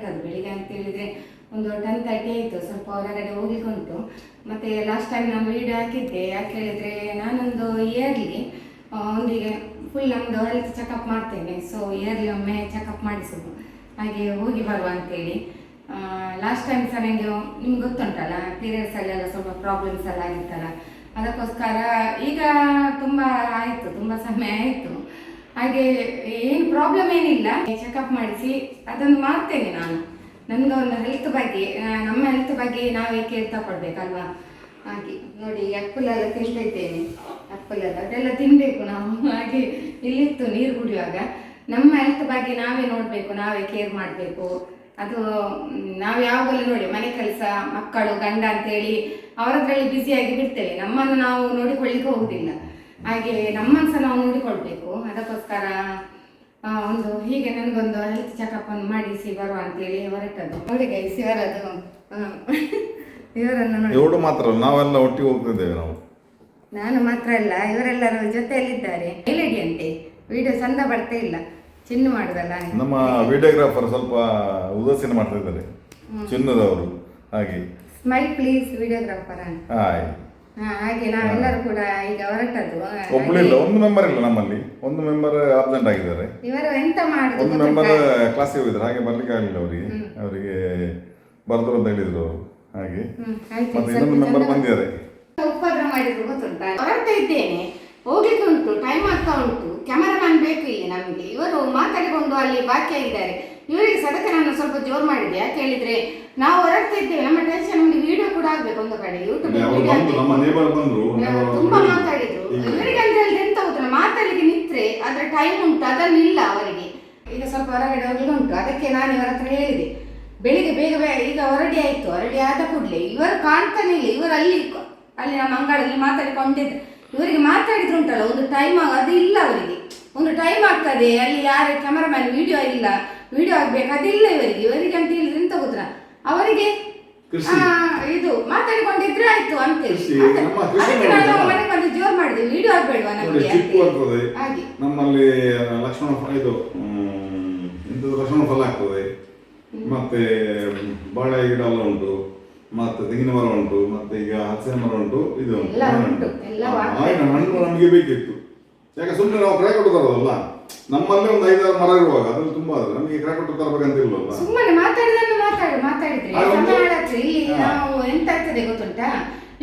ಹೊರಟದ್ದು ಬೆಳಿಗ್ಗೆ ಅಂತ ಹೇಳಿದರೆ ಒಂದು 10:30 ಆಯಿತು. ಸ್ವಲ್ಪ ಹೊರಗಡೆ ಹೋಗಿಕೊಂಡು ಮತ್ತು ಲಾಸ್ಟ್ ಟೈಮ್ ನಾನು ವೀಡಿಯೋ ಹಾಕಿದ್ದೆ. ಯಾಕೆ ಹೇಳಿದರೆ ನಾನೊಂದು ಇಯರ್ಲಿ ಒಂದಿಗೆ ಫುಲ್ ನಮ್ಮದು ಹೆಲ್ತ್ ಚೆಕಪ್ ಮಾಡ್ತೇನೆ. ಸೊ ಇಯರ್ಲಿ ಒಮ್ಮೆ ಚೆಕಪ್ ಮಾಡಿಸೋದು, ಹಾಗೆ ಹೋಗಿ ಬರುವ ಅಂತೇಳಿ. ಲಾಸ್ಟ್ ಟೈಮ್ ಸಹ ನನಗೆ ನಿಮ್ಗೆ ಗೊತ್ತುಂಟಲ್ಲ, ಪೀರಿಯಡ್ಸಲ್ಲೆಲ್ಲ ಸ್ವಲ್ಪ ಪ್ರಾಬ್ಲಮ್ಸ್ ಎಲ್ಲ ಆಗಿತ್ತಲ್ಲ, ಅದಕ್ಕೋಸ್ಕರ ಈಗ ತುಂಬ ಆಯಿತು, ತುಂಬ ಸಮಯ ಆಯಿತು. ಹಾಗೆ ಏನು ಪ್ರಾಬ್ಲಮ್ ಏನಿಲ್ಲ, ಚೆಕಪ್ ಮಾಡಿಸಿ ಅದನ್ನು ಮಾಡ್ತೇನೆ ನಾನು. ನನಗೆ ಒಂದು ಹೆಲ್ತ್ ಬಗ್ಗೆ, ನಮ್ಮ ಹೆಲ್ತ್ ಬಗ್ಗೆ ನಾವೇ ಕೇರ್ ತಗೊಳ್ಬೇಕಲ್ವಾ. ಹಾಗೆ ನೋಡಿ ಆ್ಯಪಲ್ ಎಲ್ಲ ತಿಂತಾ ಇದ್ದೇನೆ, ಆ್ಯಪಲ್ ಎಲ್ಲ ಅದೆಲ್ಲ ತಿನ್ನಬೇಕು ನಾವು. ಹಾಗೆ ಇಲ್ಲಿತ್ತು ನೀರು ಕುಡಿಯುವಾಗ ನಮ್ಮ ಹೆಲ್ತ್ ಬಗ್ಗೆ ನಾವೇ ನೋಡಬೇಕು, ನಾವೇ ಕೇರ್ ಮಾಡಬೇಕು. ಅದು ನಾವು ಯಾವಾಗಲೂ ನೋಡಿ ಮನೆ ಕೆಲಸ, ಮಕ್ಕಳು, ಗಂಡ ಅಂತೇಳಿ ಅವರದ್ರಲ್ಲಿ ಬ್ಯುಸಿಯಾಗಿ ಬಿಡ್ತೇವೆ, ನಮ್ಮನ್ನು ನಾವು ನೋಡಿಕೊಳ್ಳಿಕ್ಕೆ ಹೋಗುದಿಲ್ಲ. ಹಾಗೆ ನಮ್ಮನ್ನು ಸಹ ನಾವು ನೋಡಿಕೊಳ್ಬೇಕು. ಅದಕ್ಕೋಸ್ಕರ ಒಂದು ಹೀಗೆ ನನಗೊಂದು ಹೆಲ್ತ್ ಚೆಕಪ್ ಅನ್ನು ಮಾಡಿಸಿ ಬರುವ ಅಂತೇಳಿ ಹೊರಟದ್ದು. ನೋಡಿ ಗೈಸ್, ಇವರನ್ನು ಇವಳು ಮಾತ್ರ ನಾವೆಲ್ಲ ಒಟ್ಟಿಗೆ ಹೋಗ್ತಿದ್ದೇವೆ. ನಾನು ಮಾತ್ರ ಅಲ್ಲ, ಇವರೆಲ್ಲರೂ ಜೊತೆಯಲ್ಲಿದ್ದಾರೆ. ಮೇಲೇಡಿ ಅಂತೆ, ವಿಡಿಯೋ ಚಂದ ಬರ್ತಾ ಇಲ್ಲ, ಚಿನ್ನು ಮಾಡುದಲ್ಲ. ನಮ್ಮ ವಿಡಿಯೋಗ್ರಾಫರ್ ಸ್ವಲ್ಪ ಉದಾಸೀನ ಮಾಡ್ತಾ ಇದ್ದಾರೆ, ಚಿನ್ನದವರು. ಹಾಗೆ ಸ್ಮೈಲ್ ಪ್ಲೀಸ್ ವಿಡಿಯೋಗ್ರಾಫರ್. ಹಾಗೆ ನಾವೆಲ್ಲರೂ ಕೂಡ ಈಗ ಹೊರಟದ್ದು. ಒಬ್ಬಳಿಲ್ಲ, ಒಂದು ಮೆಂಬರ್ ಇಲ್ಲ ನಮ್ಮಲ್ಲಿ, ಒಂದು ಮೆಂಬರ್ ಅಬ್ಸೆಂಟ್ ಆಗಿದ್ದಾರೆ. ಇವರು ಎಂತ ಮಾಡುದು, ಒಂದು ಮೆಂಬರ್ ಕ್ಲಾಸಿಗೆ ಹೋಗಿದ್ದಾರೆ, ಹಾಗೆ ಬರ್ಲಿಕ್ಕೆ ಆಗಲಿಲ್ಲ ಅವರಿಗೆ ಬರ್ತರು ಅಂತ ಹೇಳಿದ್ರು. ಹಾಗೆ ಮತ್ತೆ ಇನ್ನೊಂದು ಮೆಂಬರ್ ಬಂದಿದ್ದಾರೆ. ಉಪದ್ರ ಮಾಡಿದ್ರು ಗೊತ್ತುಂಟಾ, ಹೊರಡ್ತಾ ಇದ್ದೇನೆ, ಹೋಗ್ಲಿಕ್ಕೆ ಉಂಟು, ಟೈಮ್ ಆಗ್ತಾ ಉಂಟು, ಕ್ಯಾಮರಾಮನ್ ಬೇಕು ಇಲ್ಲಿ ನಮಗೆ. ಇವರು ಮಾತಾಡಿಕೊಂಡು ಅಲ್ಲಿ ಬಾಕಿ ಆಗಿದ್ದಾರೆ. ಇವರಿಗೆ ಸದಕ್ಕೆ ನಾನು ಸ್ವಲ್ಪ ಜೋರು ಮಾಡಿದೆ. ಯಾಕೆ ಹೇಳಿದ್ರೆ ನಾವು ಹೊರಡ್ತಾ ಇದ್ದೇವೆ, ನಮ್ಮ ಟೆನ್ಷನ್ ನಮಗೆ ವಿಡಿಯೋ ಕೂಡ ಆಗ್ಬೇಕು ಒಂದು ಕಡೆ, ಯೂಟ್ಯೂಬ್ ತುಂಬಾ ಮಾತಾಡಿದ್ರು. ಇವರಿಗೆ ಅಂತ ಹೇಳಿದ್ರೆ ಎಂತ ಗೊತ್ತಿಲ್ಲ, ಮಾತಾಡ್ಲಿಕ್ಕೆ ನಿಂತ್ರೆ ಅದ್ರ ಟೈಮ್ ಉಂಟು, ಅದನ್ನಿಲ್ಲ ಅವರಿಗೆ. ಈಗ ಸ್ವಲ್ಪ ಹೊರಗಡೆ ಹೋಗ್ಲಿಕ್ಕೆ ಉಂಟು, ಅದಕ್ಕೆ ನಾನು ಇವರ ಹತ್ರ ಹೇಳಿದೆ ಬೆಳಿಗ್ಗೆ ಬೇಗ ಈಗ ಹೊರಡಿ ಆಯ್ತು. ಹೊರಡಿ ಆದ ಕೂಡಲೇ ಇವರು ಕಾಣ್ತಾನೆ ಇಲ್ಲ, ಇವರು ಅಲ್ಲಿ ನಮ್ಮ ಅಂಗಳದಲ್ಲಿ ಮಾತಾಡಿಕೊಂಡಿದ್ರು. ಇವರಿಗೆ ಮಾತಾಡಿದ್ರು ಉಂಟಲ್ಲ, ಒಂದು ಟೈಮ್ ಅದು ಇಲ್ಲ ಅವರಿಗೆ, ಒಂದು ಟೈಮ್ ಆಗ್ತದೆ, ಅಲ್ಲಿ ಯಾರ ಕ್ಯಾಮರಾಮ್ಯಾನ್ ವಿಡಿಯೋ ಇಲ್ಲ, ವಿಡಿಯೋ ಆಗ್ಬೇಕು, ಅದಿಲ್ಲ ಇವರಿಗೆ ಅಂತ ಹೇಳಿದ್ರೆ ಎಂತ ಗೊತ್ತಾ, ಅವರಿಗೆ ಇದು ಮಾತಾಡಿಕೊಂಡಿದ್ರೆ ಆಯ್ತು ಅಂತೇಳಿ. ಅದಕ್ಕೆ ನಾನು ಮನೆಗೆ ಬಂದು ಜೋರ್ ಮಾಡಿದೆ, ವಿಡಿಯೋ ಆಗ್ಬೇಡ್ವಾ ನಮಗೆ ಹಾಗೆ. ನಮ್ಮಲ್ಲಿ ಲಕ್ಷ್ಮಣ ಫಲ ಆಗ್ತದೆ, ಮತ್ತೆ ಬಾಳೆ ಗಿಡ ಎಲ್ಲ ಉಂಟು, ಮತ್ತೆ ತೆಂಗಿನ ಮರ ಉಂಟು, ಮತ್ತೆ ಈಗ ಹಲಸಿನ ಮರ ಉಂಟು, ಇದು ಹಣ್ಣು ನಮಗೆ ಬೇಕಿತ್ತು. ಯಾಕೆ ಸುಮ್ಮನೆ ನಾವು ಕ್ರಯ ಕೊಟ್ಟು ತರೋದಲ್ಲ, ನಮ್ಮಲ್ಲಿ ಒಂದು 5-6 ಮರ ಇರುವಾಗ ಅದ್ರಲ್ಲಿ ತುಂಬಾ ಆದ್ರೆ ನಮಗೆ ಕ್ರಯ ಕೊಟ್ಟು ತರಬೇಕಂತ ಇಲ್ವಲ್ಲ. ಸುಮ್ಮನೆ ಮಾತಾಡಿದ್ರೆ ಇಲ್ಲಿ ನಾವು ಎಂತ ಆಗ್ತದೆ ಗೊತ್ತುಂಟಾ,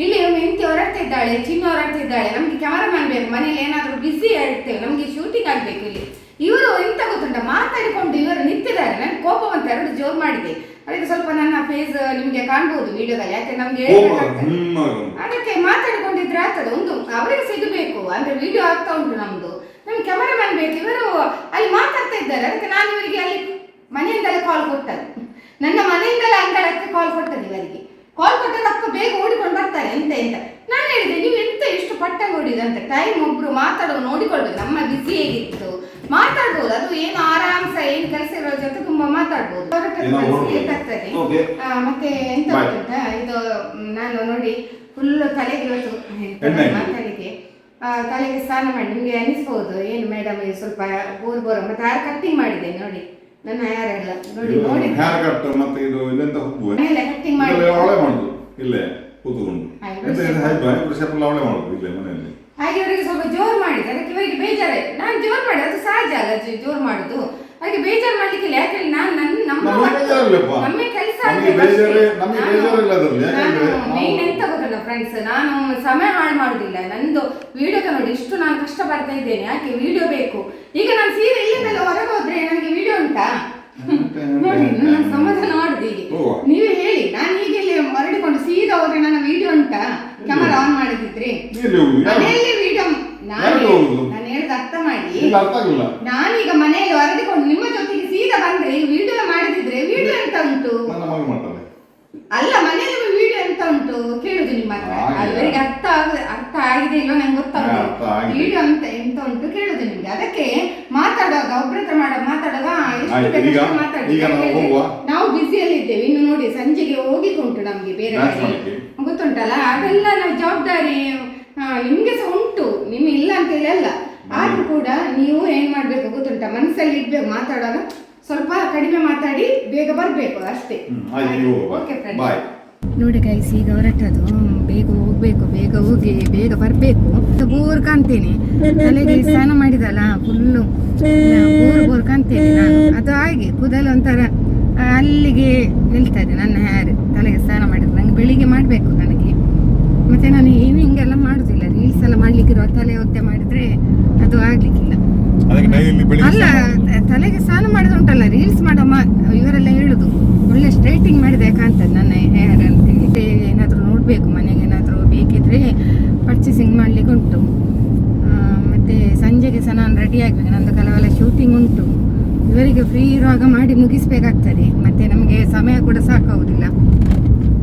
ಇಲ್ಲಿ ಹೆಂಡತಿ ಹೊರಡ್ತಾ ಇದ್ದಾಳೆ, ಚಿನ್ನ ಹೊರಡ್ತಾ ಇದ್ದಾಳೆ, ನಮ್ಗೆ ಕ್ಯಾಮರಾಮನ್ ಬೇಕು, ಮನೇಲಿ ಏನಾದ್ರು ಬಿಸಿ ಇರ್ತೇವೆ, ನಮ್ಗೆ ಶೂಟಿಂಗ್ ಆಗ್ಬೇಕು ಇಲ್ಲಿ. ಇವರು ಎಂತ ಗೊತ್ತುಂಟ, ಮಾತಾಡಿಕೊಂಡು ಇವರು ನಿಂತಿದ್ದಾರೆ. ನಾನು ಕೋಪ ಅಂತ 2 ಜೋರು ಮಾಡಿದೆ. ಅದಕ್ಕೆ ಸ್ವಲ್ಪ ನನ್ನ ಫೇಸ್ ನಿಮ್ಗೆ ಕಾಣ್ಬಹುದು ವಿಡಿಯೋದಲ್ಲಿ, ಯಾಕೆ ನಮ್ಗೆ ಅದಕ್ಕೆ ಮಾತಾಡಿಕೊಂಡಿದ್ರೆ ಆಗ್ತದೆ. ಒಂದು ಅವರಿಗೆ ಸಿಗಬೇಕು ಅಂದ್ರೆ ವಿಡಿಯೋ ಆಗ್ತಾ ಉಂಟು ನಮ್ದು, ನಮ್ಗೆ ಕ್ಯಾಮರಾಮನ್ ಬೇಕು. ಇವರು ಅಲ್ಲಿ ಮಾತಾಡ್ತಾ ಇದ್ದಾರೆ, ಅದಕ್ಕೆ ನಾನು ಇವರಿಗೆ ಅಲ್ಲಿ ಮನೆಯಿಂದಲೇ ಕಾಲ್ ಕೊಟ್ಟದ್ದು, ನನ್ನ ಮನೆಯಿಂದಲೇ ಅಂಗಳಕ್ಕೆ ಕಾಲ್ ಕೊಟ್ಟದ್ದು. ಇವರಿಗೆ ಕಾಲ್ ಕೊಟ್ಟದಕ್ಕ ಬೇಗ ಓಡಿಕೊಂಡು ಬರ್ತಾರೆ ಎಂತ ನಾನು ಹೇಳಿದೆ, ನೀವು ಎಂತ ಇಷ್ಟು ಪಟ್ಟ ನೋಡಿದಂತ ಟೈಮ್ ಒಬ್ರು ಮಾತಾಡೋದು ನೋಡಿಕೊಳ್ಬೇಕು. ನಮ್ಮ ಬಿಸಿ ಹೇಗಿತ್ತು ಮಾತಾಡ್ಬೋದು, ಅದು ಏನು ಆರಾಮ್ಸ ಏನು ಕೆಲಸ ಇರೋ ಜೊತೆ ತುಂಬಾ ಮಾತಾಡ್ಬೋದು. ಬೇಕಾಗ್ತದೆ. ಮತ್ತೆ ಎಂತ ಗೊತ್ತುಂಟಾ, ಇದು ನಾನು ನೋಡಿ ಫುಲ್ ತಲೆಗೆ ಇವತ್ತು ಮಾತಾಡಿದೆ, ತಲೆಗೆ ಸ್ನಾನ ಮಾಡಿ. ನಿಮ್ಗೆ ಅನಿಸ್ಬೋದು ಏನು ಮೇಡಮ್ ಸ್ವಲ್ಪ ಬೋರ್ ಮತ್ತೆ ಹೇರ್ ಕಟ್ಟಿಂಗ್ ಮಾಡಿದೆ ನೋಡಿ, ನನ್ನ ಹೇರ್ ಎಲ್ಲ ನೋಡಿ ಹೇರ್ ಕಟ್ ಮತ್ತೆ ಇದು ಇದೆಂತ ಹುಬ್ಬು ಕಟ್ಟಿಂಗ್ ಮಾಡಿ ಅವಳೆ ಮಾಡುದು ಇಲ್ಲೇ ಕೂತ್ಕೊಂಡು ಅವಳೆ ಮಾಡುದು ಇಲ್ಲೇ ಮನೆಯಲ್ಲಿ. ಹಾಗೆ ಇವರಿಗೆ ಸ್ವಲ್ಪ ಜೋರು ಮಾಡಿದೆ, ಅದಕ್ಕೆ ಇವರಿಗೆ ಬೇಜಾರೇ. ನಾನು ಜೋರು ಮಾಡಿ, ಅದು ಸಹಜ ಅಲ್ಲ ಜೋರು ಮಾಡುದು, ಅದಕ್ಕೆ ಬೇಜಾರು ಮಾಡ್ಲಿಕ್ಕಿಲ್ಲ. ಯಾಕಂದ್ರೆ ನಾನು ನಮ್ಮ ಕೆಲಸ ಮೇನ್ ಎಂತ ಗೊತ್ತಲ್ಲ ಫ್ರೆಂಡ್ಸ್, ನಾನು ಸಮಯ ಹಾಳು ಮಾಡುದಿಲ್ಲ. ನಂದು ವಿಡಿಯೋಗೆ ನೋಡಿ ಇಷ್ಟು ನಾನು ಕಷ್ಟ ಪಡ್ತಾ ಇದ್ದೇನೆ, ಯಾಕೆ ವಿಡಿಯೋ ಬೇಕು. ಈಗ ನಾನು ಸೀರೆ ಇಲ್ಲಿಂದಲೇ ಹೊರಗೆ ಹೋದ್ರೆ ನನಗೆ ವಿಡಿಯೋ ಉಂಟಾ ನೋಡಿ, ನಾನು ಸಮಾಧಾನ ಮಾಡುದು. ಹೀಗೆ ನೀವೇ ಹೇಳಿ, ನಾನು ಹೀಗೆ ಹೊರಡಿಕೊಂಡು ಸೀದಾ ಹೋದ್ರೆ ನನ್ನ ವಿಡಿಯೋ ಉಂಟಾ, ಕ್ಯಾಮರಾ ಆನ್ ಮಾಡಿದ್ರೆ ಮನೆಯಲ್ಲಿ ವಿಡಿಯೋ. ನಾನು ಹೇಳಿದ ಅರ್ಥ ಮಾಡಿ, ನಾನೀಗ ಮನೆಯಲ್ಲಿ ಹೊರಡಿಕೊಂಡು ನಿಮ್ಮ ಜೊತೆಗೆ ಸೀದಾ ಬಂದ್ರೆ ವಿಡಿಯೋ ಮಾಡಿದಿದ್ರೆ ವಿಡಿಯೋ ಎಂತ ಉಂಟು ಅಲ್ಲ, ಮನೆಯಲ್ಲಿ ವಿಡಿಯೋ ಎಂತ ಉಂಟು ಕೇಳುದು ನಿಮ್ಮ ಹತ್ರ. ಅವರಿಗೆ ಅರ್ಥ ಆಗಿದೆ ಇಲ್ವ ನಂಗೆ ಗೊತ್ತಾಗುತ್ತೆ, ವಿಡಿಯೋ ಅಂತ ಎಂತ ಉಂಟು ಕೇಳುದು ನಿಮ್ಗೆ. ಅದಕ್ಕೆ ಮಾತಾಡುವಾಗ ಒಬ್ಬರ ಹತ್ರ ಮಾತಾಡುವಾಗ ಎಷ್ಟು ಬೇಕಾದ್ರೆ ಮಾತಾಡಿ. ನಾವು ಬ್ಯುಸಿಯಲ್ಲಿ ಇದ್ದೇವೆ, ಇನ್ನು ನೋಡಿ ಸಂಜೆಗೆ ಹೋಗ್ಲಿಕ್ಕೆ ಉಂಟು ನಮ್ಗೆ ಬೇರೆ ಗೊತ್ತುಂಟಲ್ಲ, ಅದೆಲ್ಲ ನಾವು ಜವಾಬ್ದಾರಿ ನಿಮ್ಗೆ ಸಹ ಉಂಟು, ನಿಮ್ಗೆ ಇಲ್ಲ ಅಂತ ಹೇಳಿ ಅಲ್ಲ. ಆದ್ರೂ ಕೂಡ ನೀವು ಏನ್ ಮಾಡ್ಬೇಕು ಗೊತ್ತುಂಟ, ಮನಸ್ಸಲ್ಲಿ ಇಡ್ಬೇಕು. ಮಾತಾಡುವಾಗ ಸ್ವಲ್ಪ ಕಡಿಮೆ ಮಾತಾಡಿ ಬೇಗ ಬರ್ಬೇಕು ಅಷ್ಟೇ. ಆಯ್ತು ಓಕೆ ಫ್ರೆಂಡ್. ಬಾಯ್. ನೋಡಿ ಗೈಸ್, ಈಗ ಹೊರಟದು. ಬೇಗ ಹೋಗ್ಬೇಕು, ಬೇಗ ಹೋಗಿ ಬೇಗ ಬರಬೇಕು. ಬೋರ್ ಕಾಣ್ತೇನೆ, ತಲೆಗೆ ಸ್ನಾನ ಮಾಡಿದಲ್ಲ ಫುಲ್ಲು ಬೋರ್ ಕಾಣ್ತೇನೆ ನಾನು. ಅದು ಹಾಗೆ ಕೂದಲು ಒಂಥರ ಅಲ್ಲಿಗೆ ನಿಲ್ತದೆ ನನ್ನ ಹೇರ್, ತಲೆಗೆ ಸ್ನಾನ ಮಾಡಿದ್ರೆ. ನಂಗೆ ಬೆಳಿಗ್ಗೆ ಮಾಡಬೇಕು ನನಗೆ. ಮತ್ತೆ ನಾನು ಈವ್ನಿಂಗ್ ಎಲ್ಲ ಮಾಡುದಿಲ್ಲ, ರೀಲ್ಸ್ ಎಲ್ಲ ಮಾಡ್ಲಿಕ್ಕಿರುವ ತಲೆ ಒತ್ತೆ ಮಾಡಿದ್ರೆ ಅದು ಆಗ್ಲಿಕ್ಕಿಲ್ಲ. ಅಲ್ಲ, ತಲೆಗೆ ಸ್ನಾನ ಮಾಡಿದ ಉಂಟಲ್ಲ, ರೀಲ್ಸ್ ಮಾಡೋ ಇವರೆಲ್ಲ ಹೇಳುದು ಒಳ್ಳೆ ಸ್ಟ್ರೈಟಿಂಗ್ ಮಾಡಿದೆ ಕಾಣ್ತದೆ ನನ್ನ ಹೇರ್ ಅಂತೇಳಿ. ಏನಾದರೂ ನೋಡಬೇಕು, ಮನೆಗೆ ಏನಾದರೂ ಬೇಕಿದ್ರೆ ಪರ್ಚೇಸಿಂಗ್ ಮಾಡ್ಲಿಕ್ಕೆ ಉಂಟು. ಮತ್ತೆ ಸಂಜೆಗೆ ಸಹ ನಾನು ರೆಡಿ ಆಗ್ಬೇಕು, ನಂದು ಕೆಲವೆಲ್ಲ ಶೂಟಿಂಗ್ ಉಂಟು. ಇವರಿಗೆ ಫ್ರೀ ಇರುವಾಗ ಮಾಡಿ ಮುಗಿಸ್ಬೇಕಾಗ್ತದೆ, ಮತ್ತೆ ನಮಗೆ ಸಮಯ ಕೂಡ ಸಾಕಾಗುದಿಲ್ಲ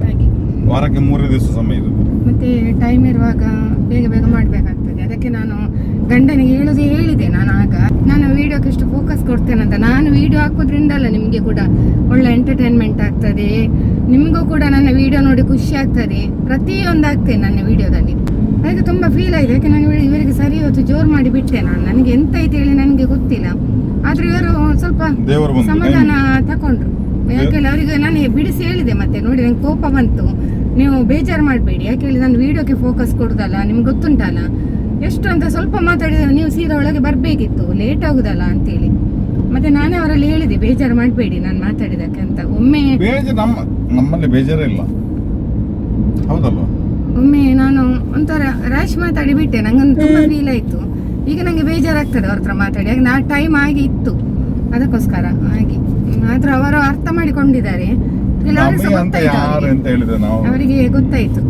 ಹಾಗೆ. ವಾರಕ್ಕೆ 3 ದಿವಸ ಸಮಯ ಇದೆ. ಮತ್ತೆ ಟೈಮ್ ಇರುವಾಗ ಬೇಗ ಬೇಗ ಮಾಡಬೇಕಾಗ್ತದೆ. ಅದಕ್ಕೆ ನಾನು ಗಂಡನಿಗೆ ಹೇಳಿದೆ ನಾನು ಆಗ, ನಾನು ವಿಡಿಯೋಕ್ಕೆ ಎಷ್ಟು ಫೋಕಸ್ ಕೊಡ್ತೇನೆ ಅಂತ. ನಾನು ವಿಡಿಯೋ ಹಾಕೋದ್ರಿಂದಲ್ಲ ನಿಮಗೆ ಕೂಡ ಒಳ್ಳೆ ಎಂಟರ್ಟೈನ್ಮೆಂಟ್ ಆಗ್ತದೆ, ನಿಮಗೂ ಕೂಡ ನನ್ನ ವಿಡಿಯೋ ನೋಡಿ ಖುಷಿ ಆಗ್ತದೆ. ಪ್ರತಿಯೊಂದು ಆಗ್ತೇನೆ ನನ್ನ ವಿಡಿಯೋದಲ್ಲಿ. ಅದಕ್ಕೆ ತುಂಬ ಫೀಲ್ ಆಗಿದೆ. ಯಾಕೆ ನಾನು ಇವರಿಗೆ ಸರಿ ಹೊತ್ತು ಜೋರು ಮಾಡಿ ಬಿಟ್ಟೆ ನಾನು. ನನಗೆ ಎಂತ ಐತೆ ಹೇಳಿ ನನಗೆ ಗೊತ್ತಿಲ್ಲ, ಆದ್ರೆ ಇವರು ಸ್ವಲ್ಪ ಸಮಾಧಾನ ತಕೊಂಡ್ರು. ಯಾಕೆಲ್ಲ ಅವರಿಗೆ ನಾನು ಬಿಡಿಸಿ ಹೇಳಿದೆ. ಮತ್ತೆ ನೋಡಿ ನಂಗೆ ಕೋಪ ಬಂತು. ನೀವು ಬೇಜಾರು ಮಾಡಬೇಡಿ, ಯಾಕೆ ಹೇಳಿ ನಾನು ವಿಡಿಯೋಕ್ಕೆ ಫೋಕಸ್ ಕೊಡುದಲ್ಲ, ನಿಮ್ಗೆ ಗೊತ್ತುಂಟಲ್ಲ ಎಷ್ಟು ಅಂತ. ಸ್ವಲ್ಪ ಮಾತಾಡಿದ್ರೆ ನೀವು ಸೀದಾ ಒಳಗೆ ಬರಬೇಕಿತ್ತು, ಲೇಟ್ ಆಗುದಲ್ಲ ಅಂತೇಳಿ. ಮತ್ತೆ ನಾನೇ ಅವರಲ್ಲಿ ಹೇಳಿದೆ ಬೇಜಾರು ಮಾಡಬೇಡಿ ನಾನು ಮಾತಾಡಿದಕ್ಕೆ ಅಂತ. ಒಮ್ಮೆ ನಮ್ಮಲ್ಲಿ ಬೇಜಾರೇ ಇಲ್ಲ, ಹೌದಲ್ವಾ? ಒಮ್ಮೆ ನಾನು ಒಂಥರ ರ್ಯಾಶ್ ಮಾತಾಡಿ ಬಿಟ್ಟೆ, ನಂಗೊಂದು ತುಂಬ ಫೀಲ್ ಆಯಿತು. ಈಗ ನನಗೆ ಬೇಜಾರಾಗ್ತದೆ ಅವ್ರ ಹತ್ರ ಮಾತಾಡಿ. ಆಗ ನಾ ಟೈಮ್ ಆಗಿ ಇತ್ತು ಅದಕ್ಕೋಸ್ಕರ ಹಾಗೆ. ಆದ್ರೆ ಅವರು ಅರ್ಥ ಮಾಡಿಕೊಂಡಿದ್ದಾರೆ, ಅವರಿಗೆ ಗೊತ್ತಾಯ್ತು.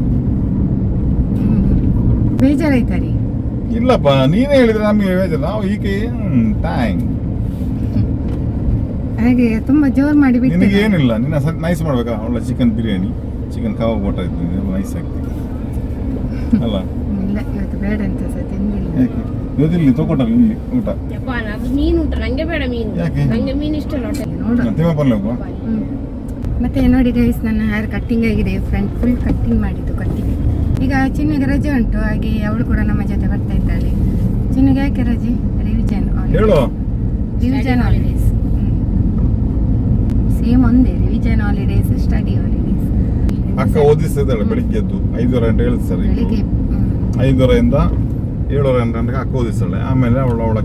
ಬೇಜಾರಾಯ್ತಾರೆ. ಇಲ್ಲಪ್ಪ, ನೀನೇ ಹೇಳಿದ್ರೆ ನಮಗೆ ಬೇಜಾರು. ನಾವು ಹೀಗೆ ಹಾಗೆ ತುಂಬಾ ಜೋರ್ ಮಾಡಿ ಬಿಟ್ಟು. ನಿನಗೆ ಏನಿಲ್ಲ, ನಿನ್ನ ನೈಸ್ ಮಾಡ್ಬೇಕಾ? ಒಳ್ಳೆ ಚಿಕನ್ ಬಿರಿಯಾನಿ, ಚಿಕನ್ ಕಬಾಬ್ ಊಟ ಇತ್ತು, ನೈಸ್ ಆಗ್ತದೆ ಅಲ್ಲ? ಇಲ್ಲ, ಇವತ್ತು ಬೇಡ ಅಂತ ಸಹ ತಿಂದಿಲ್ಲ. ಇವತ್ತಿಲ್ಲಿ ತಗೊಟ್ಟಲ್ಲ ಇಲ್ಲಿ ಊಟ. ಮೀನು ಊಟ ನಂಗೆ ಬೇಡ. ಮೀನು ನಂಗೆ ಮೀನು ಇಷ್ಟ ನೋಡು. ತಿಮ್ಮಪ್ಪಲ್ಲ ಹೋಗುವ. ಮತ್ತೆ ನೋಡಿ ಗೈಸ್, ನನ್ನ ಹೇರ್ ಕಟ್ಟಿಂಗ್ ಆಗಿದೆ. ಫ್ರಂಟ್ ಫುಲ್ ಕಟ್ಟಿಂಗ್ ಮಾಡಿದ್ದು ಕಟ್ಟಿಂಗ್. ಈಗ ಚಿನ್ನಗೆ ರಜೆ ಉಂಟು, ಹಾಗೆ ಅವಳು ಕೂಡ ನಮ್ಮ ಜೊತೆ ಬರ್ತಾ ಇದ್ದಾಳೆ. ಚಿನ್ನಗೆ ಯಾಕೆ ರಜೆ? Revision holidays. ಸೇಮ್ ಒಂದೇ, ರಿವಿಷನ್ ಹಾಲಿಡೇಸ್, ಸ್ಟಡಿ ಹಾಲಿಡೇಸ್. ಅಕ್ಕ ಓದಿಸ್ತಿದ್ದಾಳೆ ಬೆಳಿಗ್ಗೆ ಎದ್ದು 5:30 ಗಂಟೆ ಹೇಳ್ತಾರೆ. ಬೆಳಿಗ್ಗೆ 5:30 7:30 ಗಂಟೆಗೆ ಅಕ್ಕ ಓದಿಸ್ತಾಳೆ. ಆಮೇಲೆ ಅವಳ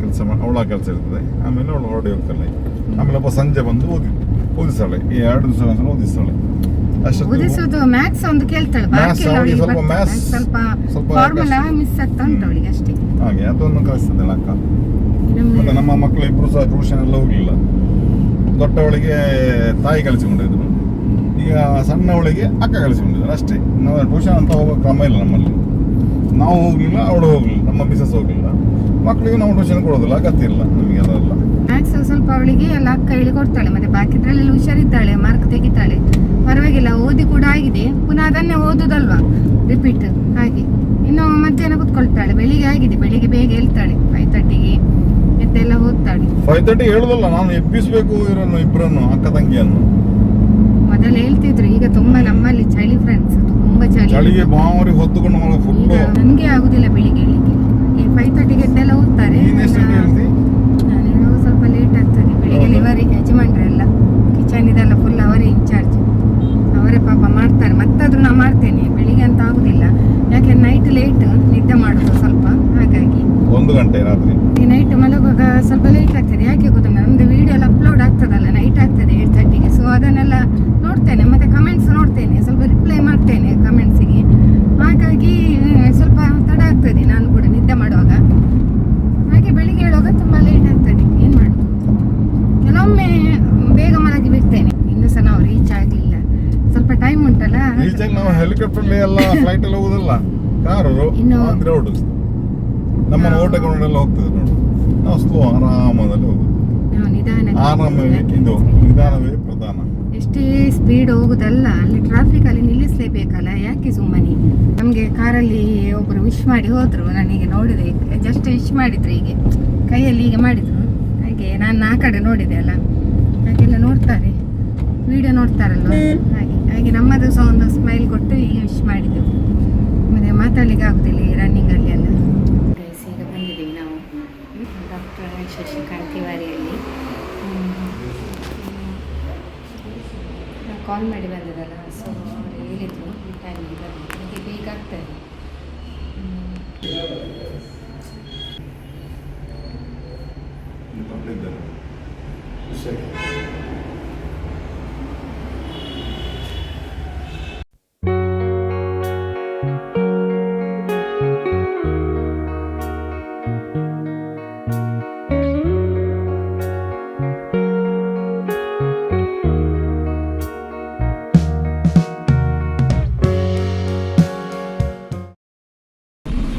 ಕೆಲಸ ಇರ್ತದೆ. ಆಮೇಲೆ ಅವಳು ಹೊರಡಿ ಹೋಗ್ತಾಳೆ. ಆಮೇಲೆ ಸಂಜೆ ಬಂದು ಓದಿಸ್ತಾಳೆ. ಈ 2 ದಿವಸ ಓದಿಸ್ತಾಳೆ. ಓದಿಸೋದು ಮ್ಯಾಥ್ಸ್ ಒಂದು ಕೇಳ್ತಾಳೆ, ಸ್ವಲ್ಪ ಫಾರ್ಮುಲಾ ಮಿಸ್ ಆಗ್ತಾ ಉಂಟು ಅವಳಿಗೆ ಅಷ್ಟೇ. ಹಾಗೆ ಅದೊಂದು ಕಲಿಸ್ತದಲ್ಲ ಅಕ್ಕ. ಮತ್ತೆ ನಮ್ಮ ಮಕ್ಕಳು ಇಬ್ರು ಸಹ ಟ್ಯೂಷನ್ ಎಲ್ಲ ಹೋಗ್ಲಿಲ್ಲ. ದೊಡ್ಡವಳಿಗೆ ತಾಯಿ ಕಲಿಸಿಕೊಂಡಿದ್ರು, ಈಗ ಸಣ್ಣವಳಿಗೆ ಅಕ್ಕ ಕಲಿಸಿಕೊಂಡಿದ್ರು ಅಷ್ಟೇ. ನಾವು ಟ್ಯೂಷನ್ ಅಂತ ಹೋಗೋ ಕ್ರಮ ಇಲ್ಲ ನಮ್ಮಲ್ಲಿ. ನಾವು ಹೋಗ್ಲಿಲ್ಲ, ಅವಳು ಹೋಗ್ಲಿಲ್ಲ, ನಮ್ಮ ಮಿಸಸ್ ಹೋಗ್ಲಿಲ್ಲ. ಮಕ್ಕಳಿಗೆ ನಾವು ಟ್ಯೂಷನ್ ಕೊಡೋದಿಲ್ಲ, ಅಗತ್ಯ ಇಲ್ಲ ನಮಗೆ ಅದೆಲ್ಲ. ಮ್ಯಾಥ್ಸ್ ಸ್ವಲ್ಪ ಅವಳಿಗೆ ಎಲ್ಲ ಅಕ್ಕ ಹೇಳಿ ಕೊಡ್ತಾಳೆ. ಮತ್ತೆ ಬಾಕಿದ್ರಲ್ಲಿ ಹುಷಾರಿದ್ದಾಳೆ, ಮಾರ್ಕ್ ತೆಗಿತಾಳೆ, ಪರವಾಗಿಲ್ಲ. ಓದಿ ಕೂಡ ಆಗಿದೆ, ಪುನಃ ಅದನ್ನೇ ಓದುದಲ್ವಾ, ರಿಪೀಟ್ ಹಾಗೆ. ಇನ್ನು ಮಧ್ಯಾಹ್ನ ಕುತ್ಕೊಳ್ತಾಳೆ. ಬೆಳಿಗ್ಗೆ ಆಗಿದೆ, ಬೆಳಿಗ್ಗೆ ಬೇಗ ಹೇಳ್ತಾಳೆ. 5:30ಗೆ ಎದ್ದೆಲ್ಲ ಓದ್ತಾಳೆ. 5:30 ಹೇಳುದಲ್ಲ, ನಾನು ಎಬ್ಬಿಸ್ಬೇಕು ಇವರನ್ನು ಇಬ್ಬರನ್ನು, ಅಕ್ಕ ತಂಗಿಯನ್ನು. ಮೊದಲು ಹೇಳ್ತಿದ್ರು, ಈಗ ತುಂಬಾ ನಮ್ಮಲ್ಲಿ ಚಳಿ ಫ್ರೆಂಡ್ಸ್, ತುಂಬಾ ಚಳಿಗೆ ಬಾವರಿ ಹೊತ್ತುಕೊಂಡು ನನಗೆ ಆಗುದಿಲ್ಲ ಬೆಳಿಗ್ಗೆ ಹೇಳಲಿಕ್ಕೆ. 5:30ಗೆ ಎದ್ದೆಲ್ಲ ಓದ್ತಾರೆ. ನಾನು ಹೇಳುವಾಗ ಸ್ವಲ್ಪ ಲೇಟ್ ಆಗ್ತದೆ. ಬೆಳಿಗ್ಗೆ ಇವರೇ ಯಜಮಾನ್ರೆಲ್ಲ, ಕಿಚನ್ ಇದೆಲ್ಲ ಫುಲ್ ಅವರೇ ಇನ್ಚಾರ್ಜ್, ಅವರೇ ಪಾಪ ಮಾಡ್ತಾರೆ. ಮತ್ತಾದ್ರೂ ನಾ ಮಾಡ್ತೇನೆ, ಬೆಳಿಗ್ಗೆ ಅಂತ ಆಗುದಿಲ್ಲ. ಯಾಕೆ ನೈಟ್ ಲೇಟ್ ನಿದ್ದೆ ಮಾಡೋದು ಸ್ವಲ್ಪ, ಹಾಗಾಗಿ 1 ಗಂಟೆ ರಾತ್ರಿ ನೈಟ್ ಮಲಗುವಾಗ ಸ್ವಲ್ಪ ಲೇಟ್ ಆಗ್ತದೆ. ಯಾಕೆ ಗೊತ್ತಿಲ್ಲ, ನಮ್ದು ವಿಡಿಯೋ ಎಲ್ಲ ಅಪ್ಲೋಡ್ ಆಗ್ತದಲ್ಲ, ನೈಟ್ ಆಗ್ತದೆ 8:30ಗೆ. ಸೊ ಅದನ್ನೆಲ್ಲ ನೋಡ್ತೇನೆ, ಮತ್ತೆ ಕಮೆಂಟ್ಸ್ ನೋಡ್ತೇನೆ, ಸ್ವಲ್ಪ ರಿಪ್ಲೈ ಮಾಡ್ತೇನೆ ಕಮೆಂಟ್ಸಿಗೆ. ಹಾಗಾಗಿ ಸ್ವಲ್ಪ ತಡ ಆಗ್ತದೆ ನಾನು ಕೂಡ ನಿದ್ದೆ ಮಾಡುವಾಗ. ಹಾಗೆ ಬೆಳಿಗ್ಗೆ ಹೇಳುವಾಗ ತುಂಬ ಲೇಟ್ ಆಗ್ತದೆ. ಏನು ಮಾಡೋದು, ಕೆಲವೊಮ್ಮೆ ಬೇಗ ಮಲಗಿ ಬಿಡ್ತೇನೆ. ಇನ್ನೂ ಸಹ ನಾವು ರೀಚ್ ಆಗಲಿಲ್ಲ, ಸ್ವಲ್ಪ ಟೈಮ್ ಉಂಟಲ್ಲ. ನಾವು ಹೆಲಿಕಾಪ್ಟರ್ ಎಲ್ಲ ಫ್ಲೈಟ್ ಎಲ್ಲ ಹೋಗುದಲ್ಲ, ಕಾರು ರೋಡ್ ನಮ್ಮನ್ನು ಓಟಗೊಂಡೆಲ್ಲ ಹೋಗ್ತದೆ ನೋಡು. ನಾವು ಸ್ಲೋ ಆರಾಮದಲ್ಲಿ ಹೋಗುದು. ನಿಧಾನವೇ ಪ್ರಧಾನ. ಎಷ್ಟೇ ಸ್ಪೀಡ್ ಹೋಗುದಲ್ಲ, ಅಲ್ಲಿ ಟ್ರಾಫಿಕ್ ಅಲ್ಲಿ ನಿಲ್ಲಿಸಲೇಬೇಕಲ್ಲ, ಯಾಕೆ ಸುಮ್ಮನೆ. ನಮಗೆ ಕಾರಲ್ಲಿ ಒಬ್ಬರು ವಿಶ್ ಮಾಡಿ ಹೋದ್ರು, ನನಗೆ ನೋಡಿದೆ, ಜಸ್ಟ್ ವಿಶ್ ಮಾಡಿದ್ರು, ಹೀಗೆ ಕೈಯಲ್ಲಿ ಹೀಗೆ ಮಾಡಿದ್ರು. ಹಾಗೆ ನಾನು ಆ ಕಡೆ ನೋಡಿದೆ ಅಲ್ಲ, ಹಾಗೆಲ್ಲ ನೋಡ್ತಾರೆ, ವಿಡಿಯೋ ನೋಡ್ತಾರಲ್ವ, ಹಾಗೆ ನಮ್ಮದು ಸಹ ಒಂದು ಸ್ಮೈಲ್ ಕೊಟ್ಟು ಹೀಗೆ ವಿಶ್ ಮಾಡಿದ್ದೆವು. ಮತ್ತೆ ಮಾತಾಡ್ಲಿಕ್ಕೆ ಆಗುದಿಲ್ಲ ಈ ರನ್ನಿಂಗಲ್ಲಿ ಎಲ್ಲ. ಈಗ ಬಂದಿದ್ದೀವಿ ನಾವು ಡಾಕ್ಟರ್ ಶಶಿಕಾಂತ್ ತಿವಾರಿಯಲ್ಲಿ. ಕಾಲ್ ಮಾಡಿ ಬಂದದಲ್ಲ, ಸೊ ಅವರು ಹೇಳಿದರು ಈ ಟೈಮಿಗೆ ಬರಲಿಕ್ಕೆ, ಹೀಗೆ ಬೇಗ ಆಗ್ತದೆ.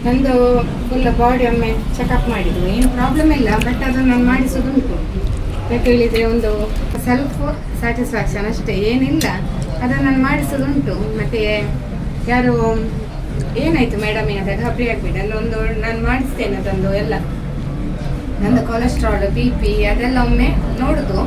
ನಂದು ಫುಲ್ ಬಾಡಿ ಒಮ್ಮೆ ಚೆಕಪ್ ಮಾಡಿದ್ರು, ಏನು ಪ್ರಾಬ್ಲಮ್ ಇಲ್ಲ, ಬಟ್ ಅದನ್ನು ನಾನು ಮಾಡಿಸೋದುಂಟು. ಯಾಕೆ ಹೇಳಿದರೆ ಒಂದು ಸೆಲ್ಫ್ ಸ್ಯಾಟಿಸ್ಫ್ಯಾಕ್ಷನ್ ಅಷ್ಟೇ, ಏನಿಲ್ಲ, ಅದನ್ನು ನಾನು ಮಾಡಿಸೋದುಂಟು. ಮತ್ತು ಯಾರು ಏನಾಯಿತು ಮೇಡಮ್ ಅಂತ ಗಾಬರಿ ಆಗಬೇಡಿ, ಅಲ್ಲೊಂದು ನಾನು ಮಾಡಿಸ್ತೇನೆ ಅದೊಂದು ಎಲ್ಲ, ನಂದು ಕೊಲೆಸ್ಟ್ರಾಲ್ BP ಅದೆಲ್ಲ ಒಮ್ಮೆ ನೋಡುದು.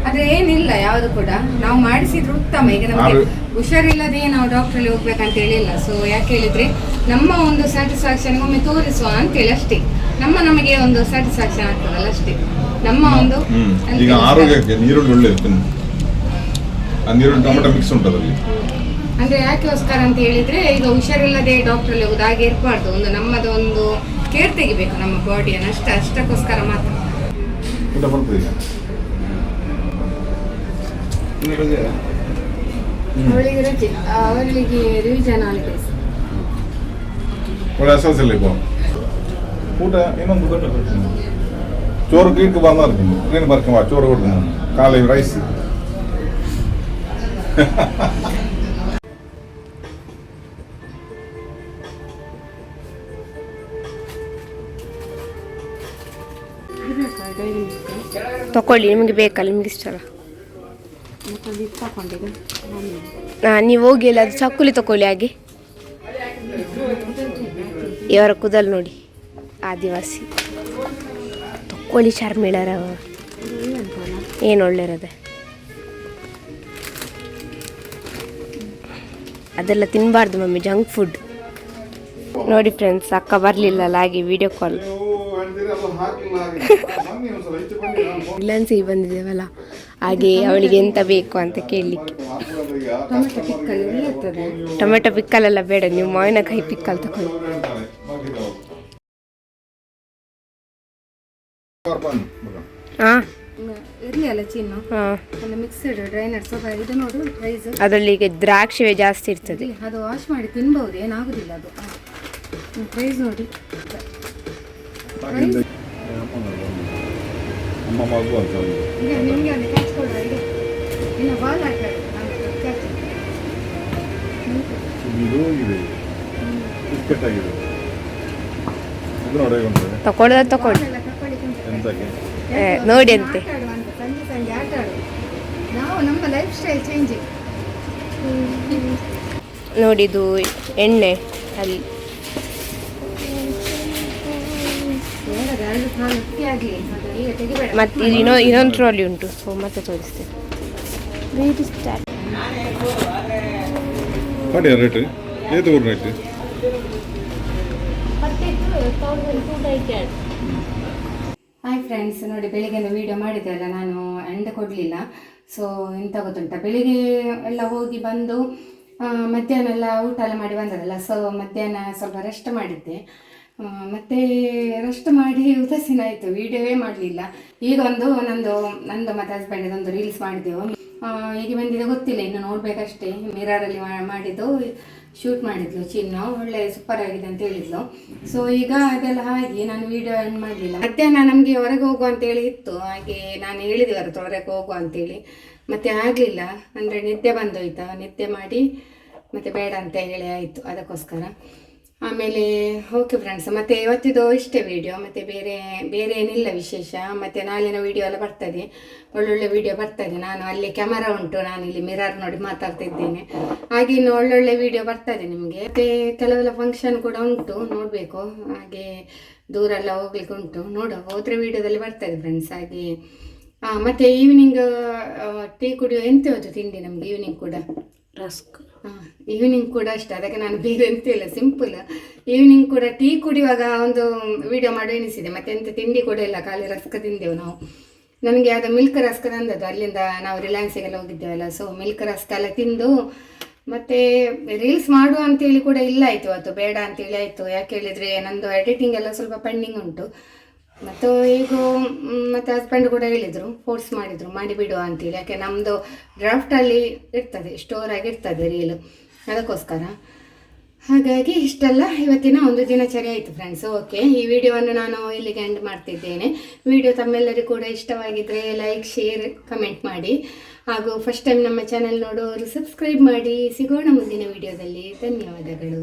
ಆದರೆ ಏನಿಲ್ಲ ಯಾವುದು ಕೂಡ, ನಾವು ಮಾಡಿಸಿದ್ರು ಉತ್ತಮ. ಈಗ ನಮಗೆ ಹುಷಾರಿಲ್ಲದೆ ನಾವು ಡಾಕ್ಟ್ರಲ್ಲಿ ಹೋಗ್ಬೇಕಂತ ಹೇಳಿಲ್ಲ. ಸೊ ಯಾಕೆ ಹೇಳಿದರೆ ನಮ್ಮ ಒಂದು ಸ್ಯಾಟಿಸ್ಫ್ಯಾಕ್ಷನ್ ಒಮ್ಮೆ ತೋರಿಸುವ ಅಂತೇಳಿ ಅಷ್ಟೇ, ನಮಗೆ ಒಂದು ಸ್ಯಾಟಿಸ್ಫ್ಯಾಕ್ಷನ್ ಆಗ್ತದಲ್ಲ ಅಷ್ಟೇ, ನಮ್ಮ ಒಂದು. ಈಗ ಆರೋಗ್ಯಕ್ಕೆ ನೀರುಳ್ಳಿ ಒಳ್ಳೆಯದು, ನೀರುಳ್ಳಿ ಟೊಮೆಟೊ ಮಿಕ್ಸ್ ಉಂಟದಲ್ಲಿ. ಅಂದರೆ ಯಾಕೆಗೋಸ್ಕರ ಅಂತ ಹೇಳಿದರೆ, ಈಗ ಹುಷಾರಿಲ್ಲದೆ ಡಾಕ್ಟ್ರಲ್ಲಿ ಹೋಗುದು ಹಾಗೆ ಇರಬಾರ್ದು. ಒಂದು ನಮ್ಮದು ಒಂದು ಕೇರ್ ತೆಗಿಬೇಕು ನಮ್ಮ ಬಾಡಿಯನ್ನು, ಅಷ್ಟಕ್ಕೋಸ್ಕರ ಮಾತ್ರ. ಊಟ ಬರ್ತದೆ ಈಗ ಅವಳಿಗೆ ರಜೆ, ಅವಳಿಗೆ ರಿವಿಷನ್ ಹಾಲಿಡೇಸ್. ಒಳ್ಳೆ ಅಸಲ್ಸಲ್ಲ ಈಗ ಊಟ ಇನ್ನೊಂದು ಚೋರು ಕ್ಲೀನ್ಗೆ ಬಂದ ಕ್ಲೀನ್ ಬರ್ಕೊಂಬ ಚೋರು ಕೊಡ್ತೀನಿ ನಾನು ಕಾಲಿ ರೈಸ್. ತಗೊಳ್ಳಿ, ನಿಮಗೆ ಬೇಕಲ್ಲ, ನಿಮ್ಗೆ ಇಷ್ಟಲ್ಲ. ನೀವು ಹೋಗಿ ಎಲ್ಲ ಅದು ಚಕ್ಕುಲಿ ತಗೊಳ್ಳಿ. ಹಾಗೆ ಇವರ ಕೂದಲು ನೋಡಿ, ಆದಿವಾಸಿ. ತಗೊಳ್ಳಿ ಶರ್ಮಿಳರ, ಏನು ಒಳ್ಳೆಯರದೆ ಅದೆಲ್ಲ ತಿನ್ನಬಾರ್ದು ಮಮ್ಮಿ, ಜಂಕ್ ಫುಡ್. ನೋಡಿ ಫ್ರೆಂಡ್ಸ್, ಅಕ್ಕ ಬರಲಿಲ್ಲಲ್ಲ, ಹಾಗೆ ವಿಡಿಯೋ ಕಾಲ್ ರಿಲಯನ್ಸ್ ಬಂದಿದ್ದೇವಲ್ಲ, ಹಾಗೆ ಅವಳಿಗೆ ಎಂತ ಬೇಕು ಅಂತ ಕೇಳಲಿಕ್ಕೆ. ಟೊಮೆಟೊ ಪಿಕ್ಕಲೆಲ್ಲ ಬೇಡ, ನೀವು ಮಾವಿನಕಾಯಿ ಪಿಕ್ಕಲ್ ತಗೊಳ್ಳಿ. ಹಾಂ ಇರಲಿ ಅಲ್ಲ ಚಿನ್ನು, ಎಲ್ಲ ಮಿಕ್ಸ್ಡ್ ಡ್ರೈನರ್ ಸ್ವಲ್ಪ ಇದು ನೋಡು ಪ್ರೈಸ್. ಅದರಲ್ಲಿ ಈಗ ದ್ರಾಕ್ಷಿ ಜಾಸ್ತಿ ಇರ್ತದೆ, ಅದು ವಾಶ್ ಮಾಡಿ ತಿನ್ಬಹುದು, ಏನಾಗುದಿಲ್ಲ ಅದು. ಪ್ರೈಸ್ ನೋಡಿ, ನಿಮಗೆ ಅಲ್ಲಿ ಕ್ಯಾಚ್ ಕೊಡುವ, ಇದೆ ಇನ್ನು ಬಾಲ್ ಹಾಕ್ತಾರೆ ಕ್ಯಾಚ್. ತಗೊಳ್ಳೋದು ತಗೊಳ್ಳಿ, ನೋಡಿ ಅಂತೆ. ಸಂಜೆ ಸಂಜೆ ಆಟ ಆಡು, ನಾವು ನಮ್ಮ ಲೈಫ್ ಸ್ಟೈಲ್ ಚೇಂಜ್. ನೋಡಿದು ಎಣ್ಣೆ ಅಲ್ಲಿ ಮತ್ತೆ ಇನ್ನೊಂದು ಟ್ರಾಲಿ ಉಂಟು, ಸೊ ಮತ್ತೆ ತೋರಿಸ್ತೇನೆ. ಹಾಯ್ ಫ್ರೆಂಡ್ಸ್, ನೋಡಿ ಬೆಳಿಗ್ಗೆಯಿಂದ ವೀಡಿಯೋ ಮಾಡಿದ್ದೆ ಅಲ್ಲ, ನಾನು ಎಂಡ್ ಕೊಡಲಿಲ್ಲ. ಸೊ ಎಂತ ಗೊತ್ತುಂಟ, ಬೆಳಿಗ್ಗೆ ಎಲ್ಲ ಹೋಗಿ ಬಂದು ಮಧ್ಯಾಹ್ನ ಎಲ್ಲ ಊಟ ಎಲ್ಲ ಮಾಡಿ ಬಂದದಲ್ಲ, ಸೊ ಮಧ್ಯಾಹ್ನ ಸ್ವಲ್ಪ ರೆಸ್ಟ್ ಮಾಡಿದ್ದೆ. ಮತ್ತು ರೆಸ್ಟ್ ಮಾಡಿ ಉದಾಸೀನ ಆಯಿತು, ವೀಡಿಯೋವೇ ಮಾಡಲಿಲ್ಲ. ಈಗ ನಂದು ಮತ್ತು ಹಸ್ಬೆಂಡಿದೊಂದು ರೀಲ್ಸ್ ಮಾಡಿದ್ದೆವು, ಈಗ ಬಂದಿದೆ ಗೊತ್ತಿಲ್ಲ, ಇನ್ನು ನೋಡಬೇಕಷ್ಟೇ. ಮಿರರಲ್ಲಿ ಮಾಡಿದ್ದು ಶೂಟ್ ಮಾಡಿದ್ಲು ಚಿನ್ನು, ಒಳ್ಳೆ ಸೂಪರ್ ಆಗಿದೆ ಅಂತ ಹೇಳಿದ್ಲು. ಸೊ ಈಗ ಅದೆಲ್ಲ ಹಾಗೆ ನಾನು ವೀಡಿಯೋ ಎಂಡ್ ಮಾಡಲಿಲ್ಲ. ಮಧ್ಯಾಹ್ನ ನಮಗೆ ಹೊರಗೆ ಹೋಗುವ ಅಂತೇಳಿ ಇತ್ತು, ಹಾಗೆ ನಾನು ಹೇಳಿದೆ ಹೊರಗೆ ಹೋಗುವ ಅಂತೇಳಿ, ಮತ್ತು ಆಗಲಿಲ್ಲ. ಅಂದರೆ ನಿದ್ದೆ ಬಂದೋಯ್ತಾ, ನಿದ್ದೆ ಮಾಡಿ ಮತ್ತು ಬೇಡ ಅಂತ ಹೇಳಿ ಆಯಿತು, ಅದಕ್ಕೋಸ್ಕರ. ಆಮೇಲೆ ಓಕೆ ಫ್ರೆಂಡ್ಸ್, ಮತ್ತು ಇವತ್ತಿದು ಇಷ್ಟೇ ವೀಡಿಯೋ, ಮತ್ತು ಬೇರೆ ಏನಿಲ್ಲ ವಿಶೇಷ. ಮತ್ತು ನಾಳಿನ ವೀಡಿಯೋ ಎಲ್ಲ ಬರ್ತದೆ, ಒಳ್ಳೊಳ್ಳೆ ವೀಡಿಯೋ ಬರ್ತದೆ. ನಾನು ಅಲ್ಲಿ ಕ್ಯಾಮರಾ ಉಂಟು, ನಾನು ಇಲ್ಲಿ ಮಿರರ್ ನೋಡಿ ಮಾತಾಡ್ತಿದ್ದೇನೆ, ಹಾಗೆ ಇನ್ನು ಒಳ್ಳೊಳ್ಳೆ ವೀಡಿಯೋ ಬರ್ತದೆ ನಿಮಗೆ. ಮತ್ತು ಕೆಲವೆಲ್ಲ ಫಂಕ್ಷನ್ ಕೂಡ ಉಂಟು, ನೋಡಬೇಕು. ಹಾಗೆ ದೂರ ಎಲ್ಲ ಹೋಗ್ಲಿಕ್ಕೆ ಉಂಟು, ಹೋದರೆ ವೀಡಿಯೋದಲ್ಲಿ ಬರ್ತದೆ ಫ್ರೆಂಡ್ಸ್. ಹಾಗೆ ಮತ್ತು ಈವ್ನಿಂಗ್ ಟೀ ಕುಡಿಯೋ ಎಂತ ತಿಂಡಿ ನಮಗೆ ಈವ್ನಿಂಗ್ ಕೂಡ ರಸ್ಕ್. ಈವ್ನಿಂಗ್ ಕೂಡ ಅಷ್ಟೇ, ಅದಕ್ಕೆ ನಾನು ಬೇರೆ ಎಂತ ಇಲ್ಲ, ಸಿಂಪಲ್. ಈವ್ನಿಂಗ್ ಕೂಡ ಟೀ ಕುಡಿಯುವಾಗ ಒಂದು ವಿಡಿಯೋ ಮಾಡಿ ಎಣಿಸಿದೆ, ಮತ್ತೆ ಎಂತ ತಿಂಡಿ ಕೂಡ ಇಲ್ಲ, ಖಾಲಿ ರಸ್ಕ ತಿಂದೆವು ನಾವು. ನನಗೆ ಅದು ಮಿಲ್ಕ್ ರಸ್ಕ್ ತಂದದ್ದು ಅಲ್ಲಿಂದ, ನಾವು ರಿಲಯನ್ಸಿಗೆಲ್ಲ ಹೋಗಿದ್ದೇವಲ್ಲ, ಸೊ ಮಿಲ್ಕ್ ರಸ್ಕ್ ಎಲ್ಲ ತಿಂದು ಮತ್ತು ರೀಲ್ಸ್ ಮಾಡುವ ಅಂತೇಳಿ ಕೂಡ ಇಲ್ಲ ಆಯಿತು ಇವತ್ತು, ಬೇಡ ಅಂತೇಳಿ ಆಯಿತು. ಯಾಕೆ ಹೇಳಿದರೆ ನಂದು ಎಡಿಟಿಂಗ್ ಎಲ್ಲ ಸ್ವಲ್ಪ ಪೆಂಡಿಂಗ್ ಉಂಟು. ಮತ್ತು ಈಗ ಮತ್ತು ಹಸ್ಬೆಂಡ್ ಕೂಡ ಹೇಳಿದರು, ಫೋರ್ಸ್ ಮಾಡಿದರು ಮಾಡಿಬಿಡುವ ಅಂತೇಳಿ. ಯಾಕೆ ನಮ್ಮದು ಡ್ರಾಫ್ಟಲ್ಲಿ ಇರ್ತದೆ, ಸ್ಟೋರ್ ಆಗಿರ್ತದೆ ರೀಲು, ಅದಕ್ಕೋಸ್ಕರ. ಹಾಗಾಗಿ ಇಷ್ಟೆಲ್ಲ ಇವತ್ತಿನ ಒಂದು ದಿನಚರಿ ಆಯಿತು ಫ್ರೆಂಡ್ಸ್. ಓಕೆ, ಈ ವಿಡಿಯೋವನ್ನು ನಾನು ಇಲ್ಲಿಗೆ ಎಂಡ್ ಮಾಡ್ತಿದ್ದೇನೆ. ವಿಡಿಯೋ ತಮ್ಮೆಲ್ಲರಿಗೂ ಕೂಡ ಇಷ್ಟವಾಗಿದ್ದರೆ ಲೈಕ್, ಶೇರ್, ಕಮೆಂಟ್ ಮಾಡಿ. ಹಾಗೂ ಫಸ್ಟ್ ಟೈಮ್ ನಮ್ಮ ಚಾನೆಲ್ ನೋಡೋರು ಸಬ್ಸ್ಕ್ರೈಬ್ ಮಾಡಿ. ಸಿಗೋಣ ಮುಂದಿನ ವಿಡಿಯೋದಲ್ಲಿ. ಧನ್ಯವಾದಗಳು.